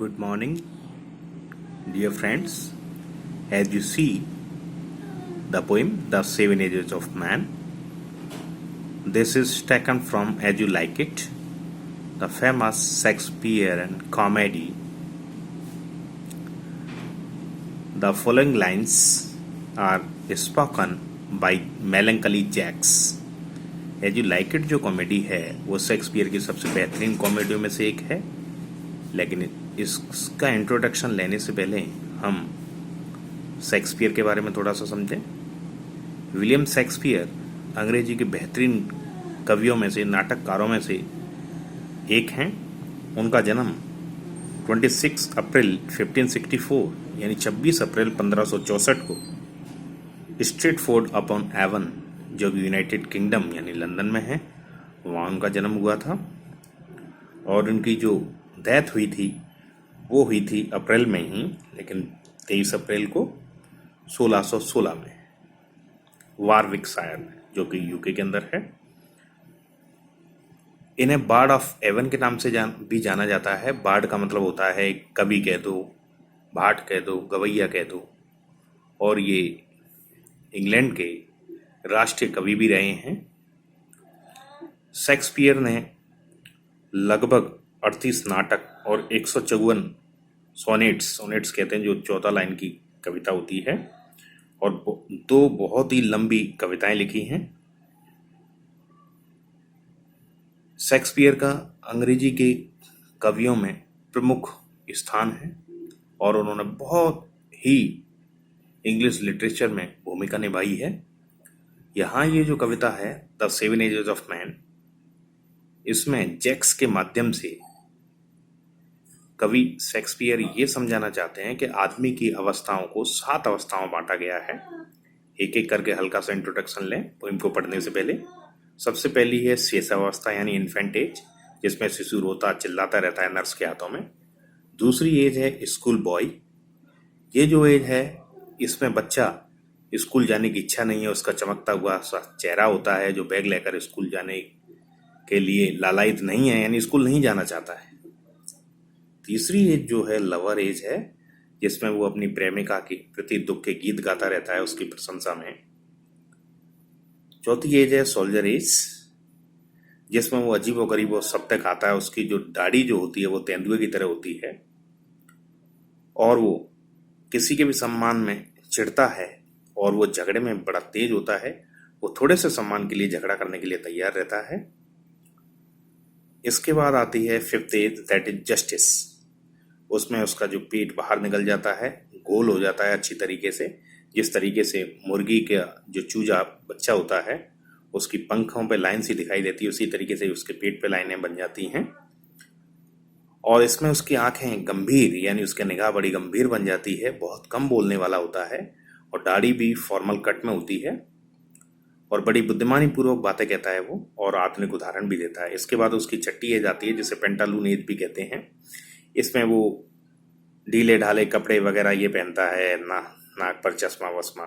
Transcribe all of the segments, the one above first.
Good morning, dear friends. As you see, the poem The Seven Ages of Man. This is taken from As You Like It, the famous Shakespearean comedy. The following lines are spoken by Melancholy Jacks. As you like it जो comedy है वो Shakespeare की सबसे बेहतरीन कॉमेडियों में से एक है, लेकिन इसका इंट्रोडक्शन लेने से पहले हम शेक्सपियर के बारे में थोड़ा सा समझें। विलियम शेक्सपियर अंग्रेजी के बेहतरीन कवियों में से, नाटककारों में से एक हैं। उनका जन्म 26 अप्रैल 1564 यानी 26 अप्रैल 1564 को स्ट्रेटफोर्ड अपॉन एवन जो कि यूनाइटेड किंगडम यानी लंदन में है, वहाँ उनका जन्म हुआ था। और उनकी जो डेथ हुई थी वो हुई थी अप्रैल में ही, लेकिन 23 अप्रैल को 1616 में वारविकशायर में, जो कि यूके के अंदर है। इन्हें बार्ड ऑफ एवन के नाम से भी जाना जाता है। बार्ड का मतलब होता है कवि कह दो, भाट कह दो, गवैया कह दो। और ये इंग्लैंड के राष्ट्रीय कवि भी रहे हैं। शेक्सपियर ने लगभग 38 नाटक और 154 सोनेट्स कहते हैं, जो 14 लाइन की कविता होती है, और 2 बहुत ही लंबी कविताएं लिखी हैं। शेक्सपियर का अंग्रेजी के कवियों में प्रमुख स्थान है और उन्होंने बहुत ही इंग्लिश लिटरेचर में भूमिका निभाई है। यहाँ ये जो कविता है the seven ages of man, इसमें जैक्स के माध्यम से कवि शेक्सपियर ये समझाना चाहते हैं कि आदमी की अवस्थाओं को 7 अवस्थाओं में बांटा गया है। एक एक करके हल्का सा इंट्रोडक्शन लें पोइम को पढ़ने से पहले। सबसे पहली है शिशुअवस्था यानी इन्फेंट एज, जिसमें शिशु रोता चिल्लाता रहता है नर्स के हाथों में। दूसरी एज है स्कूल बॉय। ये जो एज है इसमें बच्चा स्कूल जाने की इच्छा नहीं है, उसका चमकता हुआ चेहरा होता है जो बैग लेकर स्कूल जाने के लिए लालायित नहीं है, यानी स्कूल नहीं जाना चाहता है। तीसरी एज जो है लवर एज है, जिसमें वो अपनी प्रेमिका के प्रति दुख के गीत गाता रहता है उसकी प्रशंसा में। चौथी एज है सोल्जर एज, जिसमें वो अजीबोगरीब शब्द खाता है। उसकी जो दाढ़ी जो होती है वो तेंदुए की तरह होती है और वो किसी के भी सम्मान में चिढ़ता है और वो झगड़े में बड़ा तेज होता है। वो थोड़े से सम्मान के लिए झगड़ा करने के लिए तैयार रहता है। इसके बाद आती है 5th as, that is justice. उसमें उसका जो पेट बाहर निकल जाता है, गोल हो जाता है अच्छी तरीके से, जिस तरीके से मुर्गी का जो चूजा बच्चा होता है उसकी पंखों पे लाइन सी दिखाई देती है, उसी तरीके से उसके पेट पे लाइनें बन जाती हैं। और इसमें उसकी आंखें गंभीर यानी उसकी निगाह बड़ी गंभीर बन जाती है, बहुत कम बोलने वाला होता है और दाढ़ी भी फॉर्मल कट में होती है और बड़ी बुद्धिमानी पूर्वक बातें कहता है वो, और आधुनिक उदाहरण भी देता है। इसके बाद उसकी छठी एज आती है जिसे पेंटालून एज भी कहते हैं। इसमें वो ढीले ढाले कपड़े वगैरह ये पहनता है, नाक पर चश्मा वश्मा।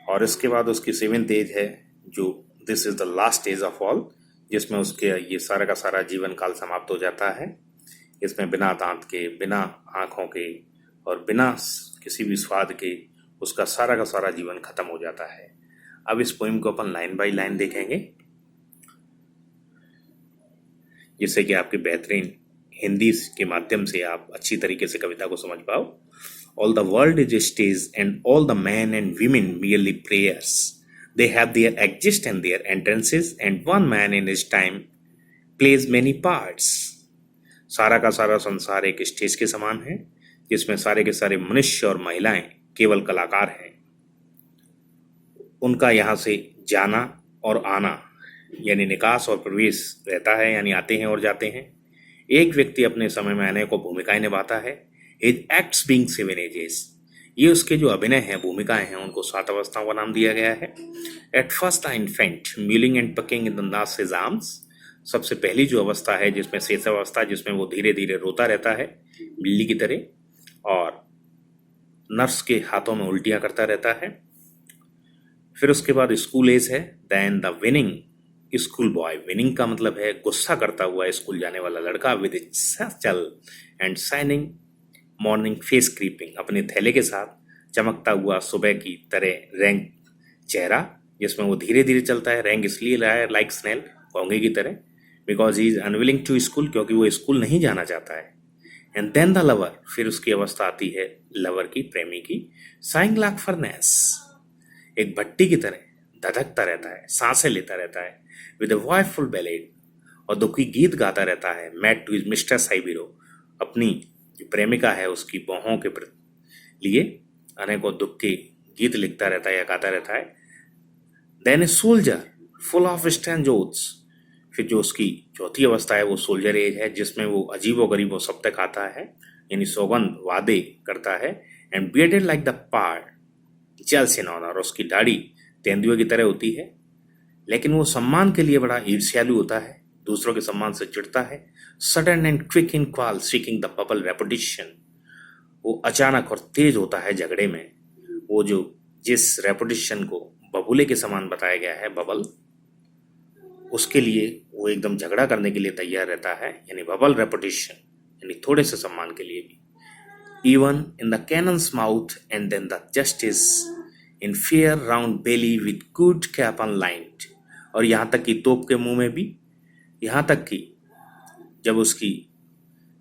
और इसके बाद उसकी 7th एज है जो this is the last age of all, जिसमें उसके ये सारा का सारा जीवन काल समाप्त हो जाता है। इसमें बिना दांत के, बिना आँखों के और बिना किसी भी स्वाद के उसका सारा का सारा जीवन खत्म हो जाता है। अब इस पोइम को अपन लाइन बाय लाइन देखेंगे, जिससे कि आपके बेहतरीन हिंदी के माध्यम से आप अच्छी तरीके से कविता को समझ पाओ। All the world is stage and all the man and women merely prayers. They have their exist and their entrances, and one man in his time plays many parts. सारा का सारा संसार एक स्टेज के समान है जिसमें सारे के सारे मनुष्य और महिलाएं केवल कलाकार हैं। उनका यहाँ से जाना और आना यानी निकास और प्रवेश रहता है, यानी आते हैं और जाते हैं। एक व्यक्ति अपने समय में अनेकों भूमिकाएं निभाता है। His acts being 7 ages. ये उसके जो अभिनय हैं, भूमिकाएं हैं, उनको 7 अवस्थाओं का नाम दिया गया है। At first the infant mewling and packing in the nurse his arms. सबसे पहली जो अवस्था है जिसमें शेष अवस्था, जिसमें वो धीरे धीरे रोता रहता है बिल्ली की तरह और नर्स के हाथों में उल्टियां करता रहता है। फिर उसके बाद स्कूल एज है, then the whining school boy, whining का मतलब है गुस्सा करता हुआ स्कूल जाने वाला लड़का, विद चल and shining morning face creeping, अपने थैले के साथ चमकता हुआ सुबह की तरह रैंक चेहरा, जिसमें वो धीरे धीरे चलता है। रैंक इसलिए लाया है लाइक स्नेल, कौंगे की तरह, because he is unwilling to school, क्योंकि वो स्कूल नहीं जाना चाहता है। एंड देन द लवर, फिर उसकी अवस्था आती है लवर की, प्रेमी की, साइंग लाख फर्नेस, एक भट्टी की तरह धधकता रहता है, सांसें लेता रहता है, विद अ वॉयफुल बैलेड, और दुखी गीत गाता रहता है। मैट टू इज मिस्टर साइबिरो, अपनी जो प्रेमिका है उसकी बाहों के लिए अनेकों दुख के गीत लिखता रहता है या गाता रहता है। Then a soldier full of strange oaths, फिर जो उसकी चौथी अवस्था है वो सोल्जर एज है, जिसमें वो अजीब व गरीब शब्द खाता है, यानी सौगंध वादे करता है। And bearded like the part जल से नॉन, और उसकी दाढ़ी तेंदुए की तरह होती है। लेकिन वो सम्मान के लिए बड़ा ईर्ष्यालु होता है, दूसरों के सम्मान से चिढ़ता है। Sudden and quick in क्वाल seeking the bubble reputation, वो अचानक और तेज होता है झगड़े में। वो जो जिस रेपुटेशन को बबूले के समान बताया गया है, बबल, उसके लिए वो एकदम झगड़ा करने के लिए तैयार रहता है, यानी बबल रेपुटेशन, यानी थोड़े से सम्मान के लिए भी। Even in the cannon's mouth and then the justice in fair round belly with good capon lined, और यहाँ तक कि तोप के मुंह में भी, यहाँ तक कि जब उसकी,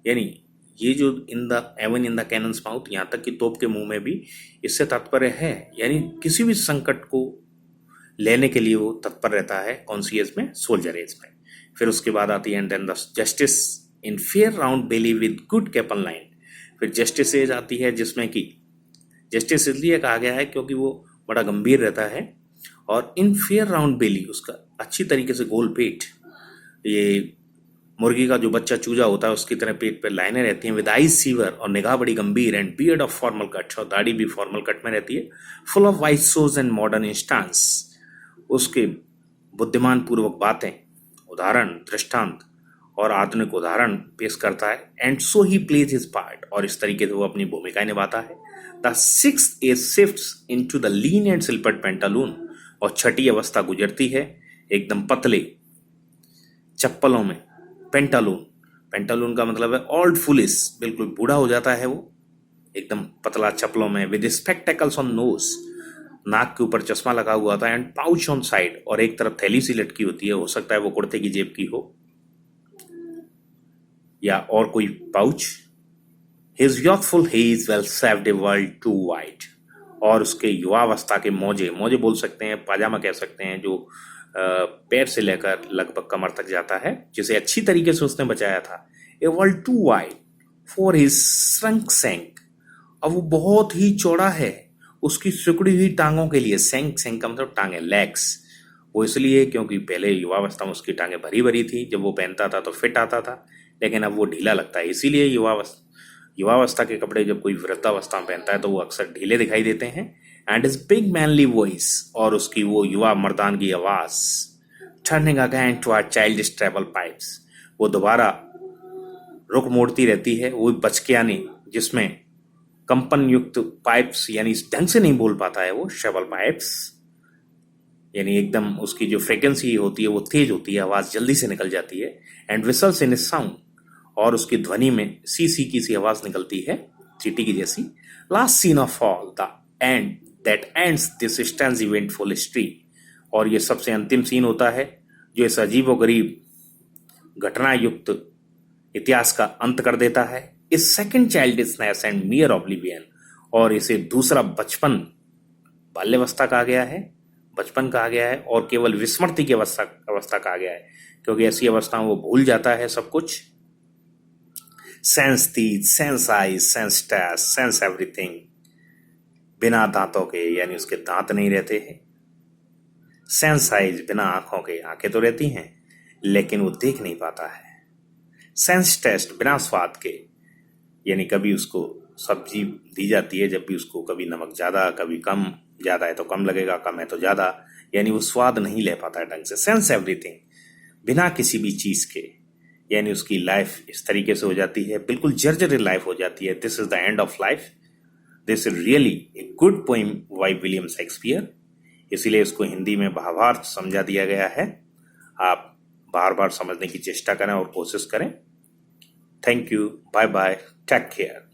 यानी ये जो in the even in the cannon's mouth, यहाँ तक कि तोप के मुंह में भी, इससे तात्पर्य है यानी किसी भी संकट को लेने के लिए वो तत्पर रहता है। कौन सी एज में? सोल्जर एज में। फिर उसके बाद आती है and then the justice in fair round belly with good capon lined, फिर जस्टिस एज आती है, जिसमें कि जस्टिस इसलिए कहा गया है क्योंकि वो बड़ा गंभीर रहता है, और इन फेयर राउंड बेली, उसका अच्छी तरीके से गोल पेट, ये मुर्गी का जो बच्चा चूजा होता है उसकी तरह पेट पे लाइनें रहती हैं, विद आईज सीवर, और निगाह बड़ी गंभीर, and beard of formal cut, और दाढ़ी भी फॉर्मल कट में रहती है। Full of vice shows and modern instance, उसके बुद्धिमान पूर्वक बातें, उदाहरण, दृष्टांत और आधुनिक उदाहरण पेश करता है। And so he plays his part, और इस तरीके से वो अपनी भूमिकाएं निभाता है। The sixth age shifts into the lean and slippered pantaloon, और छठी अवस्था गुजरती है एकदम पतले चप्पलों में, पेंटालून, पेंटालून का मतलब है ओल्ड फुलिस, बिल्कुल बूढ़ा हो जाता है वो, एकदम पतला चप्पलों में, विद स्पेक्टेकल्स ऑन नोज, नाक के ऊपर चश्मा लगा हुआ था, एंड पाउच ऑन साइड, और एक तरफ थैली सी लटकी होती है, हो सकता है वो कुर्ते की जेब की हो या और कोई pouch. His youthful haze well saved a world too wide, और उसके युवावस्था के मोजे, मोजे बोल सकते हैं, पाजामा कह सकते हैं, जो पैर से लेकर लगभग कमर तक जाता है, जिसे अच्छी तरीके से उसने बचाया था। A world too wide for his shrunk shank, अब वो बहुत ही चौड़ा है उसकी सिकुड़ी हुई टांगों के लिए। सैंक, सैंक का मतलब टांगे, लेग्स, वो इसलिए क्योंकि पहले युवावस्था में उसकी टांगे भरी भरी थी, जब वो पहनता था तो फिट आता था, लेकिन अब वो ढीला लगता है, इसीलिए युवावस्था के कपड़े जब कोई वृद्धावस्था में पहनता है तो वो अक्सर ढीले दिखाई देते हैं। And his big manly voice, और उसकी वो युवा मर्दान की आवाज, turning again to our childish treble pipes, वो दोबारा रुख मोड़ती रहती है, वो बचकियानी जिसमें कंपन युक्त पाइप्स, यानी इस ढंग से नहीं बोल पाता है वो, ट्रेबल पाइप्स, यानी एकदम उसकी जो फ्रिक्वेंसी होती है वो तेज होती है, आवाज जल्दी से निकल जाती है। एंड विसल्स इन साउंड, और उसकी ध्वनि में सी सी की सी आवाज निकलती है, चींटी की जैसी। Last scene of all the end that ends this strange eventful history, और ये सबसे अंतिम सीन होता है जो इस अजीब व गरीब घटना युक्त इतिहास का अंत कर देता है। इस सेकंड चाइल्डिशनेस एंड मियर ऑब्लिवियन, और इसे दूसरा बचपन, बाल्यावस्था कहा गया है, बचपन कहा गया है, और केवल विस्मृति की अवस्था कहा गया है, क्योंकि ऐसी अवस्था में वो भूल जाता है सब कुछ। Sans teeth, sans eyes, sans taste, sans everything, बिना दांतों के, यानी उसके दांत नहीं रहते हैं। सेंस आईज, बिना आंखों के, आंखें तो रहती हैं लेकिन वो देख नहीं पाता है। सेंस टेस्ट, बिना स्वाद के, यानी कभी उसको सब्जी दी जाती है, जब भी उसको कभी नमक ज़्यादा, कभी कम, ज़्यादा है तो कम लगेगा, कम है तो ज़्यादा, यानी वो स्वाद नहीं ले पाता है ढंग से। सेंस एवरीथिंग, बिना किसी भी चीज़ के, यानी उसकी लाइफ इस तरीके से हो जाती है, बिल्कुल जर्जर लाइफ हो जाती है। This is the end of life. This is really a good poem by William Shakespeare, इसीलिए इसको हिंदी में भावार्थ समझा दिया गया है। आप बार बार समझने की चेष्टा करें और कोशिश करें। Thank you, bye bye, take care.